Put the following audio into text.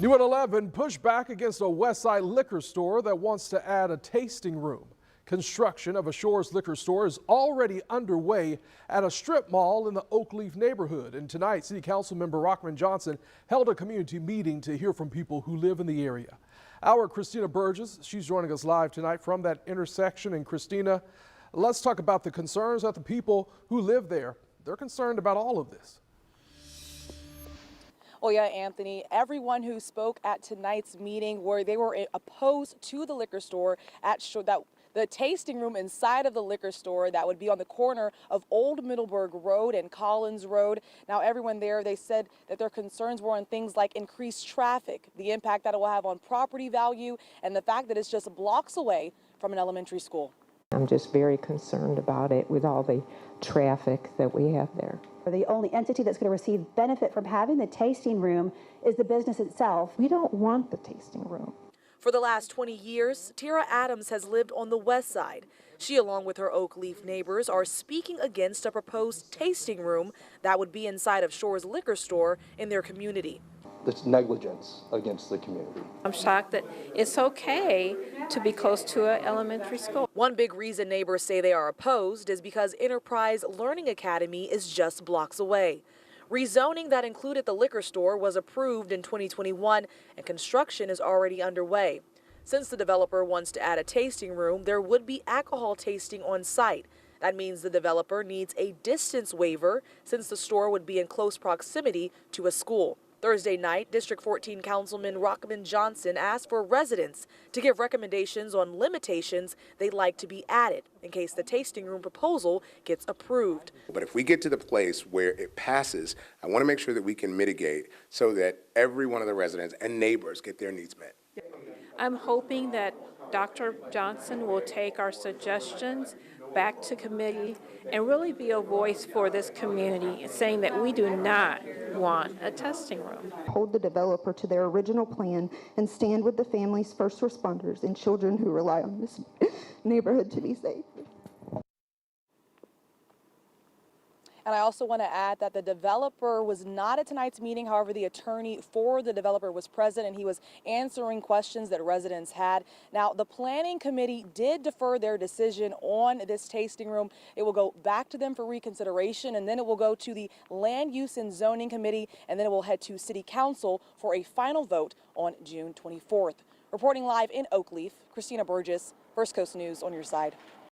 New at 11, pushback against a Westside liquor store that wants to add a tasting room. Construction of a Shores liquor store is already underway at a strip mall in the Oakleaf neighborhood. And tonight, City Council member Rockman Johnson held a community meeting to hear from people who live in the area. Our Christina Burgess, she's joining us live tonight from that intersection. And Christina, let's talk about the concerns that the people who live there. They're concerned about all of this. Well, yeah, Anthony, everyone who spoke at tonight's meeting where they were opposed to the liquor store the tasting room inside of the liquor store that would be on the corner of Old Middleburg Road and Collins Road. Now, everyone there, they said that their concerns were on things like increased traffic, the impact that it will have on property value, and the fact that it's just blocks away from an elementary school. I'm just very concerned about it with all the traffic that we have there. The only entity that's going to receive benefit from having the tasting room is the business itself. We don't want the tasting room. For the last 20 years, Tara Adams has lived on the west side. She, along with her Oakleaf neighbors, are speaking against a proposed tasting room that would be inside of Shores liquor store in their community. It's negligence against the community. I'm shocked that it's okay to be close to an elementary school. One big reason neighbors say they are opposed is because Enterprise Learning Academy is just blocks away. Rezoning that included the liquor store was approved in 2021 and construction is already underway. Since the developer wants to add a tasting room, there would be alcohol tasting on site. That means the developer needs a distance waiver since the store would be in close proximity to a school. Thursday night, District 14 Councilman Rockman Johnson asked for residents to give recommendations on limitations they'd like to be added in case the tasting room proposal gets approved. But if we get to the place where it passes, I want to make sure that we can mitigate so that every one of the residents and neighbors get their needs met. I'm hoping that Dr. Johnson will take our suggestions back to committee and really be a voice for this community, saying that we do not want a testing room. Hold the developer to their original plan and stand with the families, first responders, and children who rely on this neighborhood to be safe. And I also want to add that the developer was not at tonight's meeting. However, the attorney for the developer was present and he was answering questions that residents had. Now, the planning committee did defer their decision on this tasting room. It will go back to them for reconsideration, and then it will go to the Land Use and Zoning Committee, and then it will head to City Council for a final vote on June 24th. Reporting live in Oakleaf, Christina Burgess, First Coast News on your side.